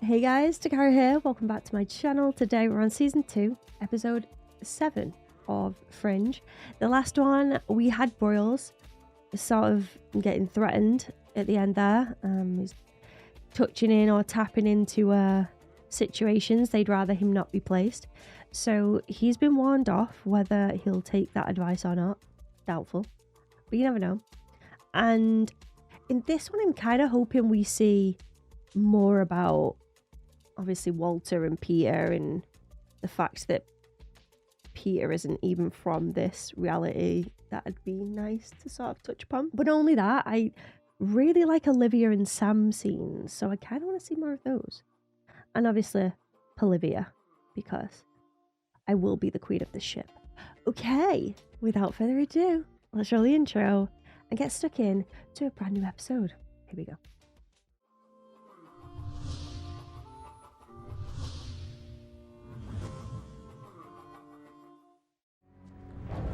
Hey guys, Dakara here. Welcome back to my channel. Today we're on season 2, episode 7 of Fringe. The last one we had Broyles sort of getting threatened at the end there. He's touching in or tapping into situations they'd rather him not be placed. So he's been warned off. Whether he'll take that advice or not, doubtful. But you never know. And in this one, I'm kind of hoping we see more about obviously Walter and Peter, and the fact that Peter isn't even from this reality. That'd be nice to sort of touch upon. But not only that, I really like Olivia and Sam scenes, so I kind of want to see more of those. And obviously Olivia, because I will be the queen of this ship. Okay, without further ado, let's roll the intro and get stuck in to a brand new episode. Here we go.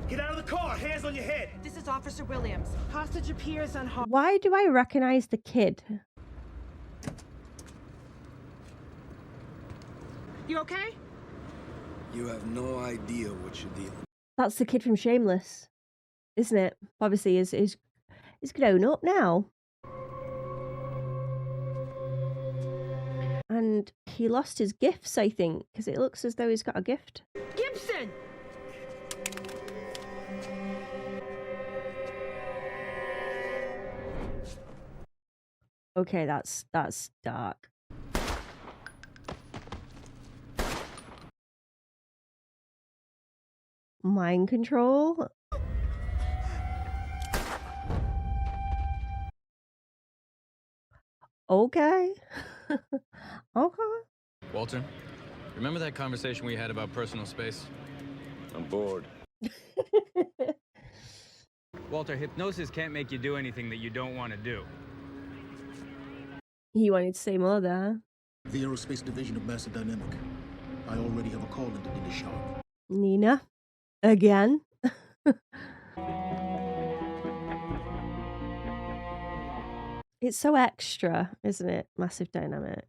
Get out of the car! Hands on your head! This is Officer Williams. Hostage appears on hall. Why do I recognize the kid? You okay? You have no idea what you're dealing with. That's the kid from Shameless, isn't it? Obviously, is grown up now. And he lost his gifts, I think, because it looks as though he's got a gift. Gibson! Okay, that's dark. Mind control? Okay. Okay. Walter, remember that conversation we had about personal space? I'm bored. Walter, hypnosis can't make you do anything that you don't want to do. He wanted to say more there. The Aerospace Division of Master Dynamic. I already have a call into Nina Sharp. Nina? Again? It's so extra, isn't it? Massive Dynamic.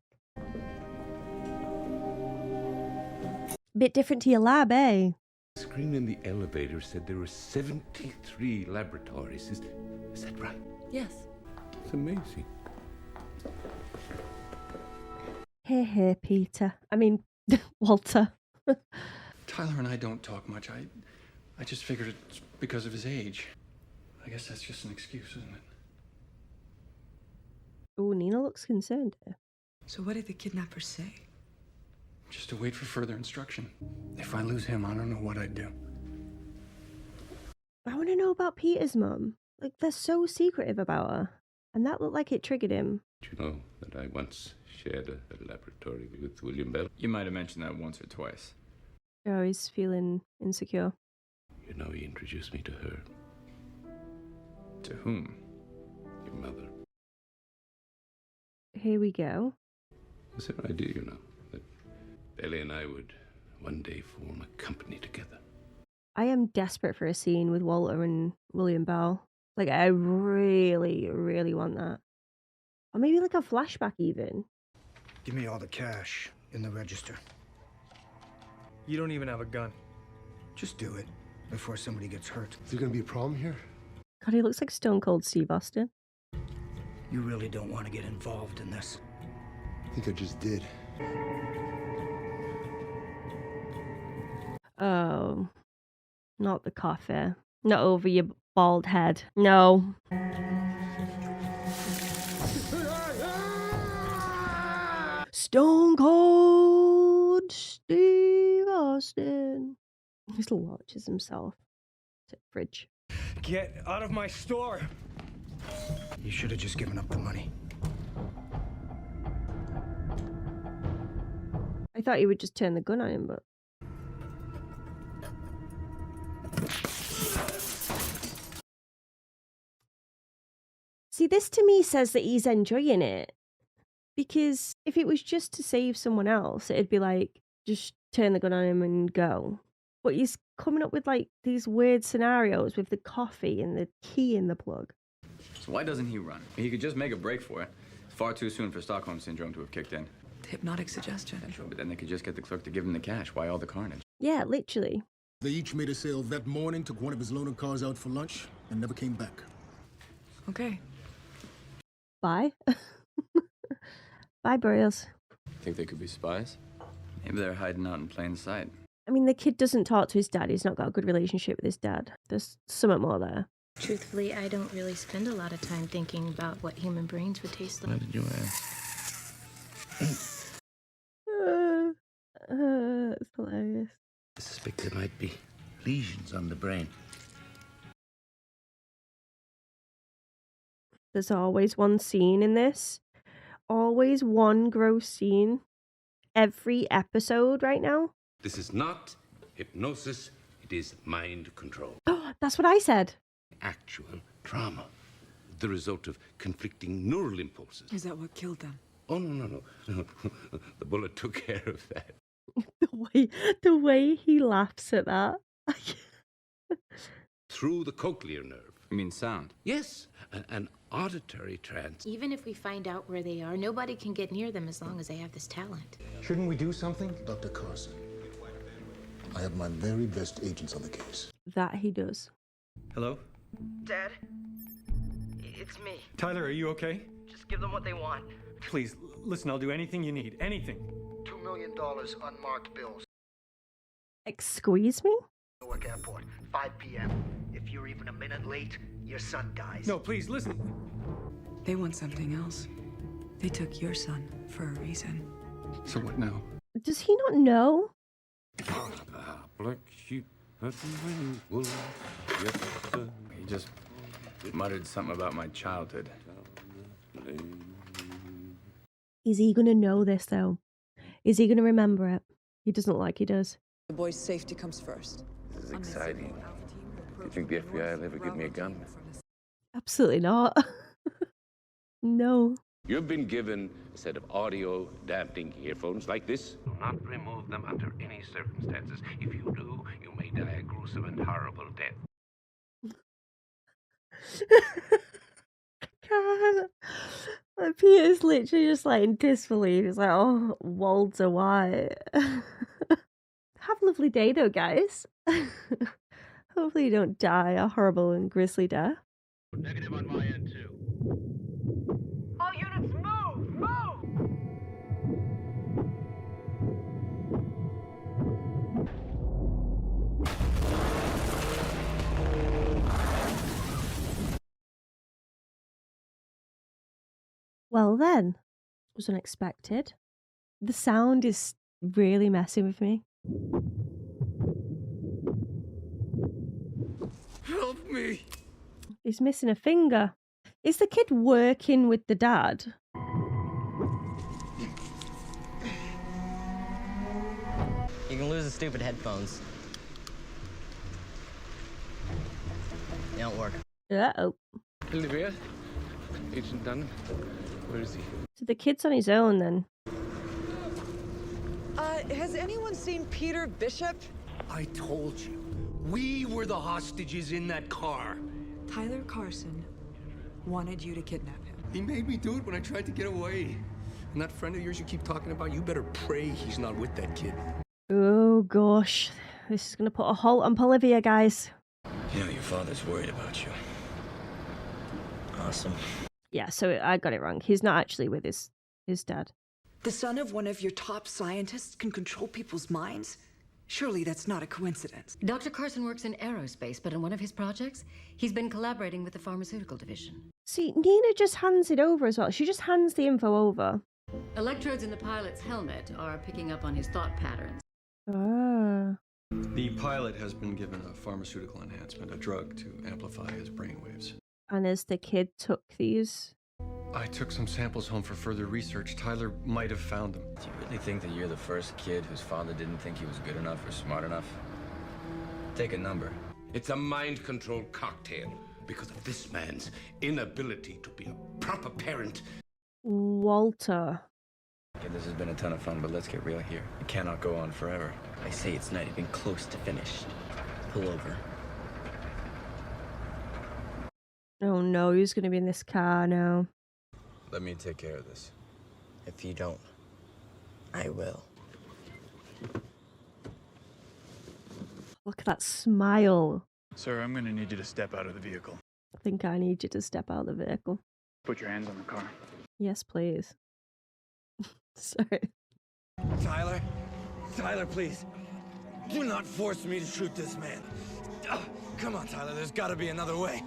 Bit different to your lab, eh? The screen in the elevator said there were 73 laboratories. Is that right? Yes. It's amazing. Hey, Peter. I mean, Walter. Tyler and I don't talk much. I just figured it's because of his age. I guess that's just an excuse, isn't it? Oh, Nina looks concerned here. So what did the kidnappers say? Just to wait for further instruction. If I lose him, I don't know what I'd do. I want to know about Peter's mum. Like, they're so secretive about her. And that looked like it triggered him. Did you know that I once shared a laboratory with William Bell? You might have mentioned that once or twice. Oh, he's feeling insecure. You know, he introduced me to her, To whom? your mother. Here we go. It's her idea, you know, that Ellie and I would one day form a company together. I am desperate for a scene with Walter and William Bell. Like, I really, really want that. Or maybe like a flashback even. Give me all the cash in the register. You don't even have a gun. Just do it before somebody gets hurt. Is there gonna be a problem here? God, he looks like Stone Cold Steve Austin. You really don't want to get involved in this. I think I just did. Oh, not the coffee. Not over your bald head. No. Stone Cold Steve Austin. He still watches himself. It's a fridge. Get out of my store! You should have just given up the money. I thought he would just turn the gun on him, but... See, this to me says that he's enjoying it. Because if it was just to save someone else, it'd be like, just turn the gun on him and go. But he's coming up with like these weird scenarios with the coffee and the key in the plug. So why doesn't he run? He could just make a break for it. It's far too soon for Stockholm Syndrome to have kicked in. Hypnotic suggestion. Sure, but then they could just get the clerk to give him the cash. Why all the carnage? Yeah, literally. They each made a sale that morning, took one of his loaner cars out for lunch, and never came back. Okay. Bye. Bye, Boreals. Think they could be spies? Maybe they're hiding out in plain sight. I mean, the kid doesn't talk to his dad. He's not got a good relationship with his dad. There's something more there. Truthfully, I don't really spend a lot of time thinking about what human brains would taste like. Why did you ask? It's hilarious. I suspect there might be lesions on the brain. There's always one scene in this. Always one gross scene. Every episode right now. This is not hypnosis, it is mind control. Oh, that's what I said. Actual trauma. The result of conflicting neural impulses. Is that what killed them? Oh, no. The bullet took care of that. The way he laughs at that. Through the cochlear nerve. You mean sound? Yes, an auditory trance. Even if we find out where they are, nobody can get near them as long as they have this talent. Shouldn't we do something? Dr. Carson, I have my very best agents on the case. That he does. Hello? Dad? It's me. Tyler, are you okay? Just give them what they want. Please, listen, I'll do anything you need. Anything. $2 million unmarked bills. Excuse me? Newark Airport, 5 p.m. If you're even a minute late, your son dies. No, please, listen. They want something else. They took your son for a reason. So what now? Does he not know? Black sheep, wool. Yes, sir. He just muttered something about my childhood. Is he going to know this, though? Is he going to remember it? He doesn't look like he does. The boy's safety comes first. This is exciting. You think the FBI will ever give me a gun? Absolutely not. No. You've been given a set of audio dampening earphones like this. Do not remove them under any circumstances. If you do, you may die a gruesome and horrible death. God. Peter's literally just like in disbelief. He's like, oh, Walter White. Have a lovely day though, guys. Hopefully you don't die a horrible and grisly death. Negative on my end too. All units move! Move! Well then, it was unexpected. The sound is really messing with me. Help me! He's missing a finger. Is the kid working with the dad? You can lose the stupid headphones. They don't work. Uh-oh. Olivia? Agent Dunn? Where is he? So the kid's on his own then. Has anyone seen Peter Bishop? I told you. We were the hostages in that car. Tyler Carson wanted you to kidnap him. He made me do it when I tried to get away. And that friend of yours you keep talking about, you better pray he's not with that kid. Oh gosh. This is going to put a halt on Olivia, guys. Yeah, your father's worried about you. Awesome. Yeah, so I got it wrong. He's not actually with his dad. The son of one of your top scientists can control people's minds? Surely that's not a coincidence. Dr. Carson works in aerospace, but in one of his projects, he's been collaborating with the pharmaceutical division. See, Nina just hands it over as well. She just hands the info over. Electrodes in the pilot's helmet are picking up on his thought patterns. Ah. The pilot has been given a pharmaceutical enhancement, a drug to amplify his brainwaves. And as the kid took these... I took some samples home for further research. Tyler might have found them. Do you really think that you're the first kid whose father didn't think he was good enough or smart enough? Take a number. It's a mind control cocktail because of this man's inability to be a proper parent. Walter. Okay, this has been a ton of fun, but let's get real here. It cannot go on forever. I say it's not even close to finished. Pull over. Oh no, who's going to be in this car now? Let me take care of this. If you don't, I will. Look at that smile. Sir, I'm gonna need you to step out of the vehicle. I think I need you to step out of the vehicle. Put your hands on the car. Yes, please. Sorry. Tyler? Tyler, please. Do not force me to shoot this man. Come on, Tyler, there's gotta be another way.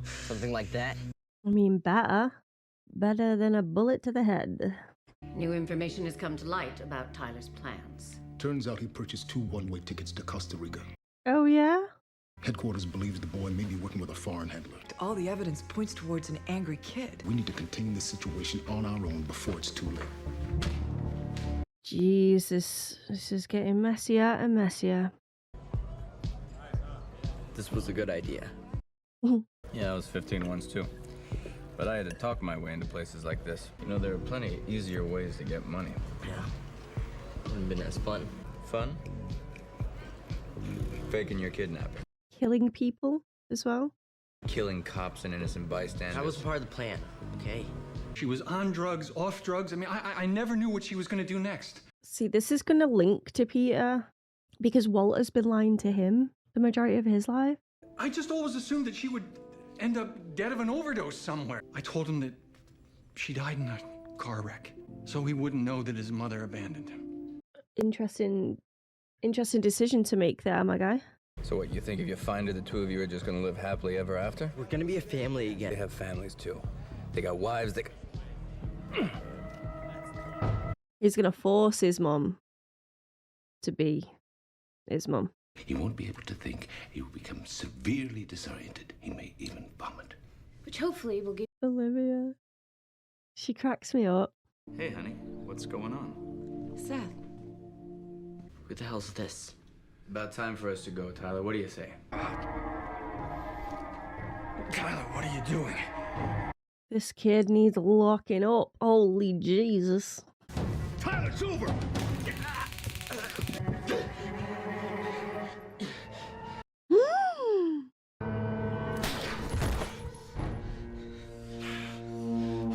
Something like that? I mean, better. Better than a bullet to the head. New information has come to light about Tyler's plans. Turns out he purchased 2 one-way tickets to Costa Rica. Oh, yeah? Headquarters believes the boy may be working with a foreign handler. All the evidence points towards an angry kid. We need to contain this situation on our own before it's too late. Jesus, this is getting messier and messier. This was a good idea. Yeah, I was 15 once too. But I had to talk my way into places like this. You know, there are plenty easier ways to get money. Yeah. Wouldn't been as fun. Fun? Faking your kidnapping. Killing people as well. Killing cops and innocent bystanders. That was part of the plan, okay? She was on drugs, off drugs. I mean, I never knew what she was going to do next. See, this is going to link to Peter because Walter's been lying to him the majority of his life. I just always assumed that she would end up dead of an overdose somewhere. I told him that she died in a car wreck, so he wouldn't know that his mother abandoned him. Interesting decision to make there, my guy. So what, you think if you find her, the two of you are just gonna live happily ever after? We're gonna be a family again. They have families too. They got wives, they... He's going to force his mom to be his mom. He won't be able to think. He will become severely disoriented. He may even vomit. Which hopefully will give Olivia. She cracks me up. Hey, honey, what's going on? Seth. Who the hell's this? About time for us to go, Tyler. What do you say? Tyler, what are you doing? This kid needs locking up. Holy Jesus. Tyler, it's over!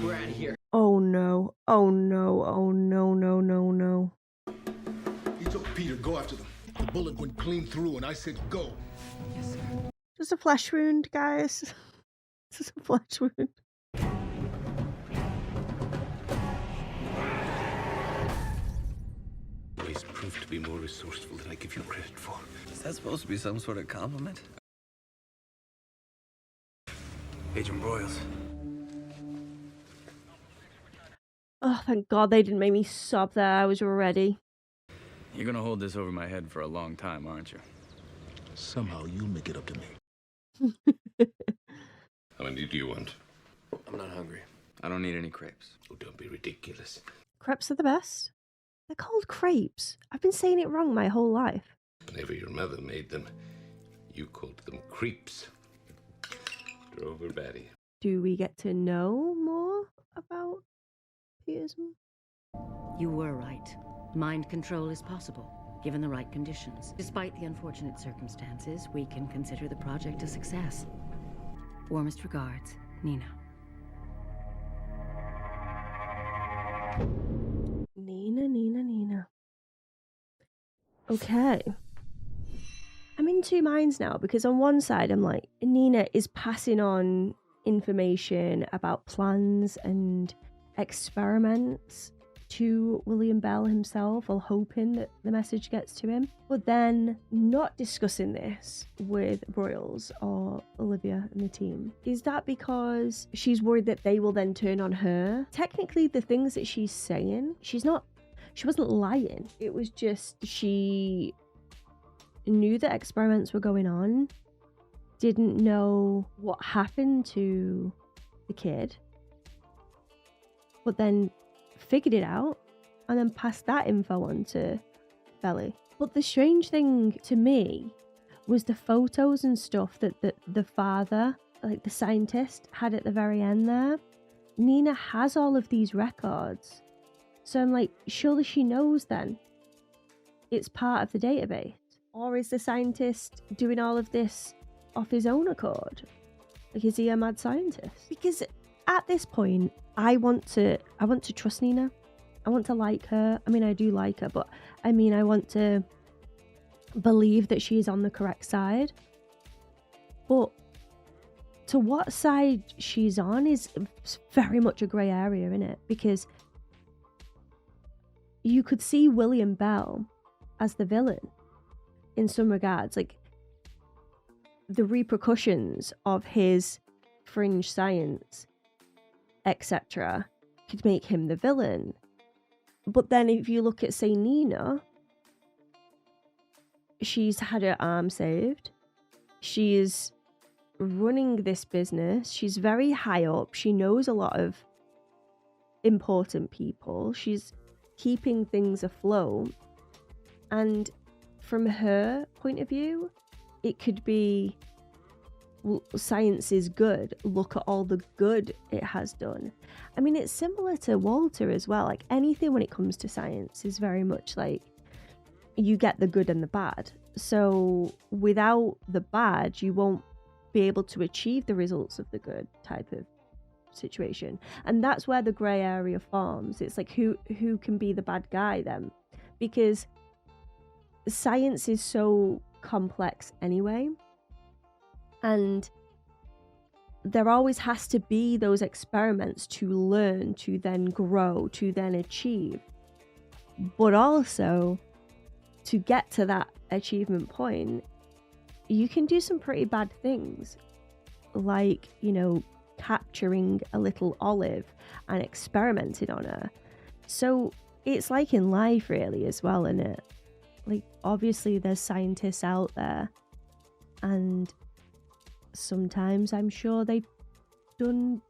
We're out of here. Oh no. Oh no. Oh no, no, no, no. He told Peter, go after them. The bullet went clean through and I said go. Yes, sir. Just a flesh wound, guys. Just a flesh wound. He's proved to be more resourceful than I give you credit for. Is that supposed to be some sort of compliment? Agent Broyles. Oh, thank God they didn't make me sob there. I was ready. You're gonna hold this over my head for a long time, aren't you? Somehow you'll make it up to me. How many do you want? I'm not hungry. I don't need any crepes. Oh, don't be ridiculous. Crepes are the best. They're called crepes. I've been saying it wrong my whole life. Whenever your mother made them, you called them creeps. Drove her batty. Do we get to know more about Peter's mom? You were right. Mind control is possible, given the right conditions. Despite the unfortunate circumstances, we can consider the project a success. Warmest regards, Nina. Nina. Okay. I'm in two minds now because on one side I'm like, Nina is passing on information about plans and experiments to William Bell himself, or hoping that the message gets to him, but then not discussing this with Broyles or Olivia and the team. Is that because she's worried that they will then turn on her? Technically, the things that she's saying, she wasn't lying. It was just she knew that experiments were going on, didn't know what happened to the kid, but then figured it out and then passed that info on to Belly. But the strange thing to me was the photos and stuff that the father, like the scientist, had at the very end there. Nina has all of these records. So I'm like, surely she knows then it's part of the database. Or is the scientist doing all of this off his own accord? Like, is he a mad scientist? Because at this point, I want to trust Nina. I want to like her. I mean, I do like her, but I mean, I want to believe that she is on the correct side. But to what side she's on is very much a grey area, isn't it? Because you could see William Bell as the villain in some regards. Like, the repercussions of his fringe science, etc., could make him the villain. But then if you look at, say, Nina, she's had her arm saved. She's running this business. She's very high up. She knows a lot of important people. She's keeping things afloat. And from her point of view, it could be, well, science is good. Look at all the good it has done. I mean, it's similar to Walter as well. Like, anything when it comes to science is very much like, you get the good and the bad. So without the bad, you won't be able to achieve the results of the good type of situation. And that's where the grey area forms. It's like, who can be the bad guy then? Because science is so complex anyway, and there always has to be those experiments to learn, to then grow, to then achieve. But also, to get to that achievement point, you can do some pretty bad things, like, you know, capturing a little olive and experimenting on her. So it's like in life really as well, isn't it? Like, obviously there's scientists out there, and sometimes I'm sure they've done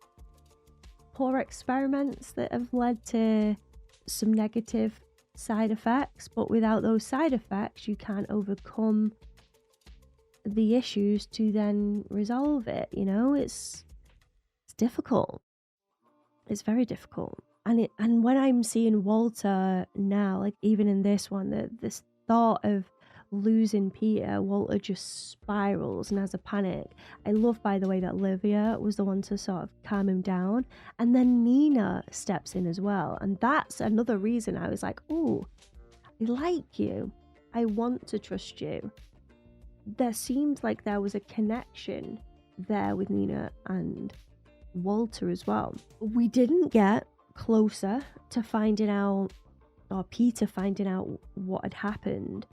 poor experiments that have led to some negative side effects, but without those side effects you can't overcome the issues to then resolve it. You know, it's difficult. It's very difficult. And when I'm seeing Walter now, like even in this one, this thought of losing Peter, Walter just spirals and has a panic. I love, by the way, that Olivia was the one to sort of calm him down, and then Nina steps in as well. And that's another reason I was like, oh, I like you. I want to trust you. There seemed like there was a connection there with Nina and Walter as well. We didn't get closer to finding out, or Peter finding out what had happened,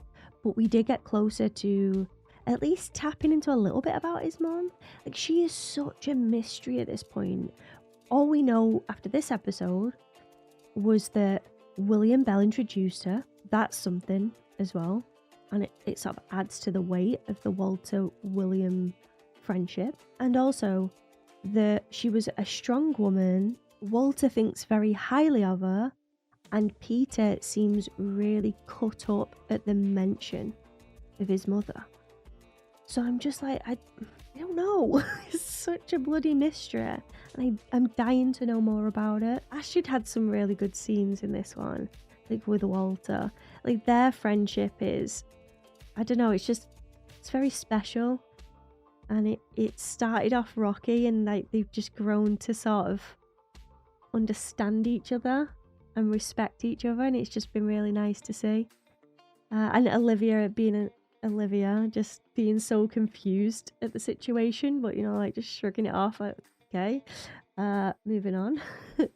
but we did get closer to at least tapping into a little bit about his mom. Like, she is such a mystery at this point. All we know after this episode was that William Bell introduced her. That's something as well, and it sort of adds to the weight of the Walter-William friendship. And also that she was a strong woman. Walter thinks very highly of her, and Peter seems really cut up at the mention of his mother. So I'm just like, I don't know. It's such a bloody mystery, and I'm dying to know more about it. Astrid had some really good scenes in this one, like with Walter. Like, their friendship is, I don't know, it's very special. And it started off rocky, and like they've just grown to sort of understand each other and respect each other, and it's just been really nice to see. And Olivia being Olivia, just being so confused at the situation, but, you know, like just shrugging it off, like, okay, moving on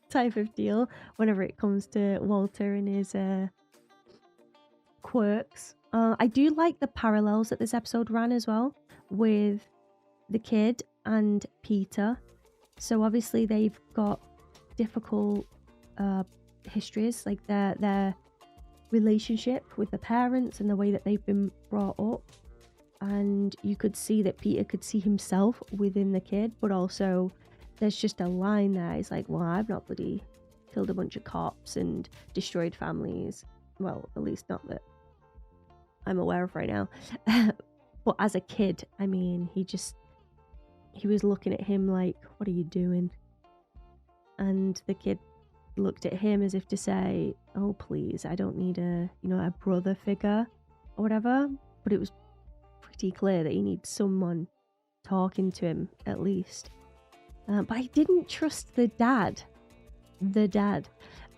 type of deal whenever it comes to Walter and his quirks. I do like the parallels that this episode ran as well with the kid and Peter. So obviously they've got difficult histories, like their relationship with the parents and the way that they've been brought up. And you could see that Peter could see himself within the kid, but also there's just a line there. He's like, well, I've not bloody killed a bunch of cops and destroyed families. Well, at least not that I'm aware of right now. But as a kid, I mean, he was looking at him like, what are you doing? And the kid looked at him as if to say, oh, please, I don't need a brother figure or whatever. But it was pretty clear that he needs someone talking to him, at least. But I didn't trust the dad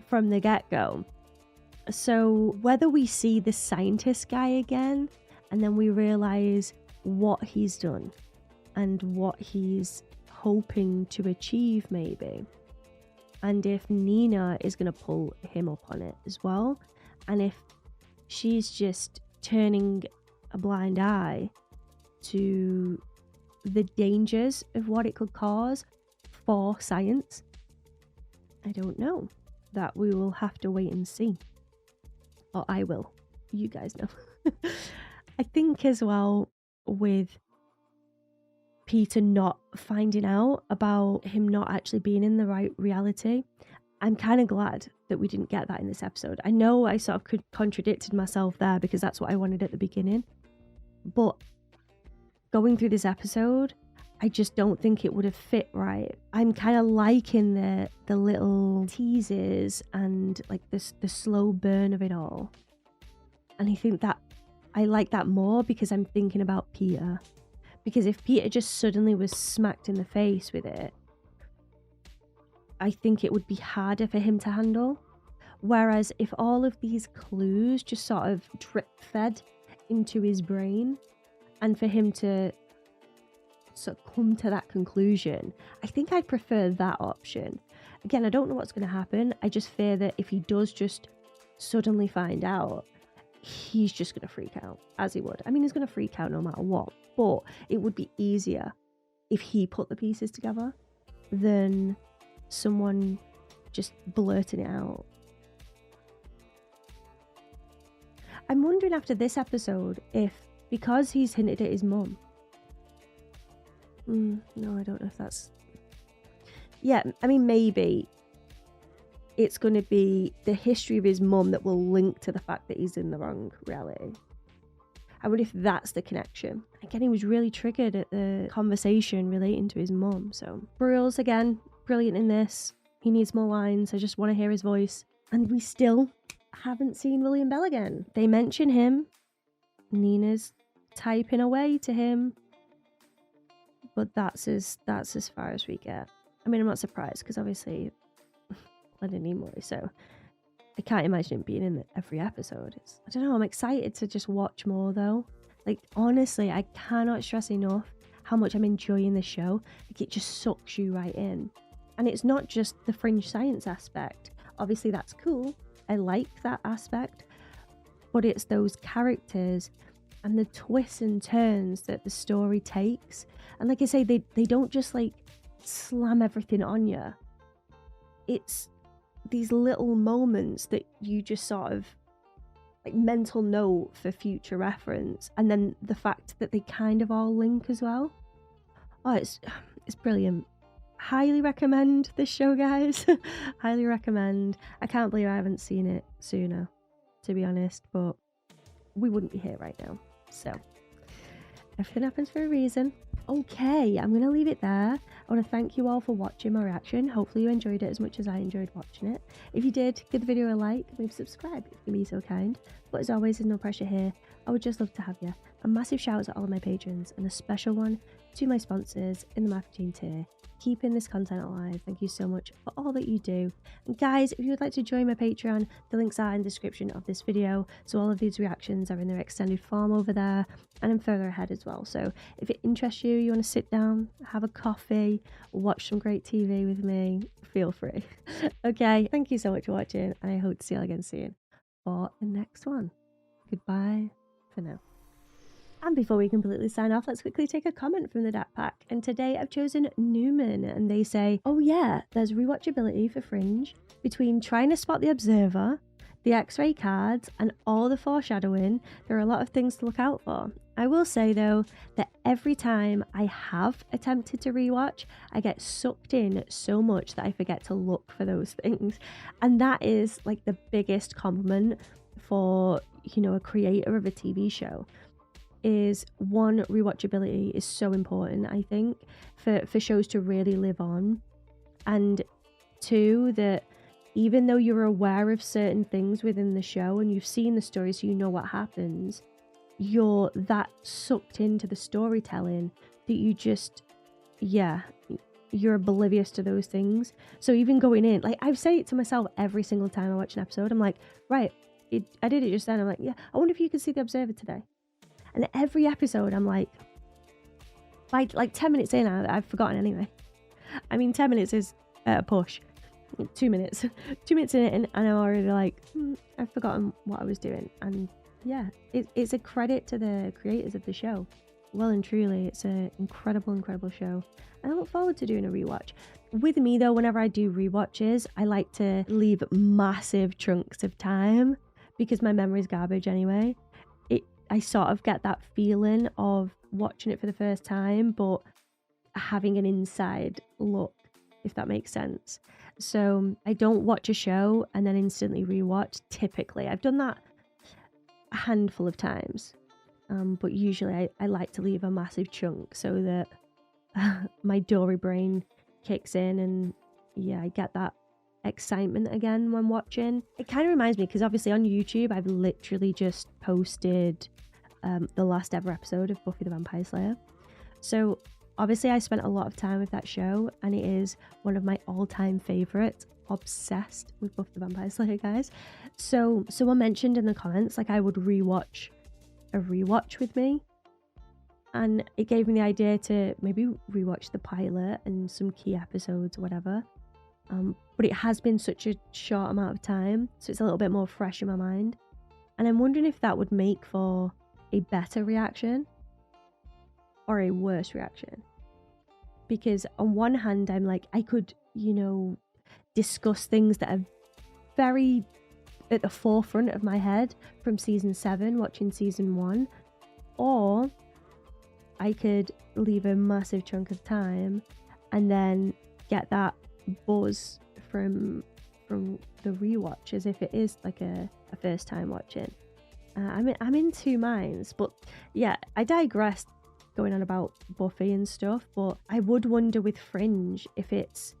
from the get-go. So whether we see the scientist guy again and then we realize what he's done and what he's hoping to achieve maybe, and if Nina is going to pull him up on it as well, and if she's just turning a blind eye to the dangers of what it could cause for science, I don't know. That we will have to wait and see. Or I will. You guys know. I think as well with Peter not finding out about him not actually being in the right reality, I'm kind of glad that we didn't get that in this episode. I know I sort of contradicted myself there because that's what I wanted at the beginning. But going through this episode, I just don't think it would have fit right. I'm kind of liking the little teases and like the slow burn of it all. And I think that I like that more because I'm thinking about Peter. Because if Peter just suddenly was smacked in the face with it, I think it would be harder for him to handle. Whereas if all of these clues just sort of drip fed into his brain and for him to sort of come to that conclusion, I think I'd prefer that option. Again, I don't know what's going to happen. I just fear that if he does just suddenly find out, he's just going to freak out, as he would. I mean, he's going to freak out no matter what, but it would be easier if he put the pieces together than someone just blurting it out. I'm wondering after this episode if, because he's hinted at his mum, no, I don't know if that's... Yeah, I mean, maybe it's going to be the history of his mum that will link to the fact that he's in the wrong reality. I wonder if that's the connection. Again, he was really triggered at the conversation relating to his mum. So, Broyles, again, brilliant in this. He needs more lines. I just want to hear his voice. And we still haven't seen William Bell again. They mention him. Nina's typing away to him. But that's as far as we get. I mean, I'm not surprised because obviously Leonard Nimoy, so I can't imagine him being in every episode. I don't know, I'm excited to just watch more though. Like, honestly, I cannot stress enough how much I'm enjoying the show. Like, it just sucks you right in. And it's not just the fringe science aspect. Obviously, that's cool. I like that aspect. But it's those characters and the twists and turns that the story takes. And like I say, they don't just like slam everything on you. It's these little moments that you just sort of like mental note for future reference. And then the fact that they kind of all link as well. Oh, it's brilliant. Highly recommend this show, guys. Highly recommend. I can't believe I haven't seen it sooner, to be honest, but we wouldn't be here right now. So everything happens for a reason. Okay, I'm going to leave it there. I want to thank you all for watching my reaction. Hopefully you enjoyed it as much as I enjoyed watching it. If you did, give the video a like, maybe subscribe if you can be so kind. But as always, there's no pressure here. I would just love to have you. A massive shout out to all of my patrons and a special one to my sponsors in the marketing tier, keeping this content alive. Thank you so much for all that you do. And guys, if you would like to join my Patreon, the links are in the description of this video. So all of these reactions are in their extended form over there, and I'm further ahead as well. So if it interests you, you want to sit down, have a coffee, watch some great TV with me, feel free. Okay, thank you so much for watching, and I hope to see you all again soon for the next one. Goodbye for now. And before we completely sign off, let's quickly take a comment from the DAT Pack. And today I've chosen Newman, and they say, oh yeah, there's rewatchability for Fringe between trying to spot the observer, the X-ray cards, and all the foreshadowing. There are a lot of things to look out for. I will say though that every time I have attempted to rewatch, I get sucked in so much that I forget to look for those things. And that is like the biggest compliment for, you know, a creator of a TV show. Is one, rewatchability is so important, I think, for shows to really live on. And two, that even though you're aware of certain things within the show and you've seen the story so you know what happens, you're that sucked into the storytelling that you just, yeah, you're oblivious to those things. So even going in, like I've said it to myself every single time I watch an episode, I'm like, right, I did it just then. I'm like, yeah, I wonder if you can see The Observer today. And every episode, I'm like, by like 10 minutes in, I've forgotten anyway. I mean, 10 minutes is a push. 2 minutes. 2 minutes in it, and I'm already like, I've forgotten what I was doing. And yeah, it's a credit to the creators of the show. Well and truly, it's an incredible, incredible show. And I look forward to doing a rewatch. With me though, whenever I do rewatches, I like to leave massive chunks of time because my memory's garbage anyway. I sort of get that feeling of watching it for the first time, but having an inside look, if that makes sense. So I don't watch a show and then instantly rewatch. Typically, I've done that a handful of times, but usually I like to leave a massive chunk so that my Dory brain kicks in, and yeah, I get that excitement again when watching. It kind of reminds me, because obviously on YouTube I've literally just posted the last ever episode of Buffy the Vampire Slayer. So obviously I spent a lot of time with that show, and it is one of my all-time favorites. Obsessed with Buffy the Vampire Slayer, guys. So someone mentioned in the comments like I would rewatch a rewatch with me, and it gave me the idea to maybe rewatch the pilot and some key episodes or whatever. But it has been such a short amount of time, so it's a little bit more fresh in my mind, and I'm wondering if that would make for a better reaction or a worse reaction. Because on one hand, I'm like, I could, discuss things that are very at the forefront of my head from season 7, watching season 1, or I could leave a massive chunk of time and then get that buzz from the rewatch as if it is like a first time watching. I'm in two minds, but yeah, I digressed going on about Buffy and stuff, but I would wonder with Fringe if it's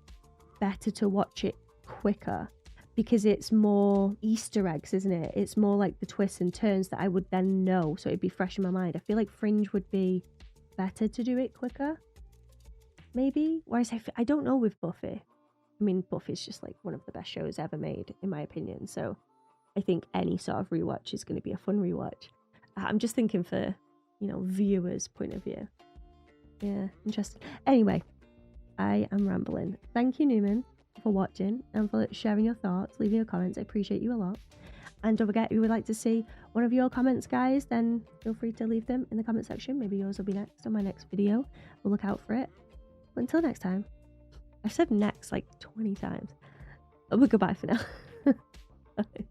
better to watch it quicker, because it's more Easter eggs, isn't it? It's more like the twists and turns that I would then know, so it'd be fresh in my mind. I feel like Fringe would be better to do it quicker, maybe. Whereas I don't know with Buffy. I mean, Buffy's just like one of the best shows ever made, in my opinion, so I think any sort of rewatch is going to be a fun rewatch. I'm just thinking for, viewers' point of view. Yeah, interesting. Anyway, I am rambling. Thank you, Newman, for watching and for sharing your thoughts, leaving your comments. I appreciate you a lot. And don't forget, if you would like to see one of your comments, guys, then feel free to leave them in the comment section. Maybe yours will be next on my next video. We'll look out for it. But until next time, I've said next like 20 times. But goodbye for now. Bye.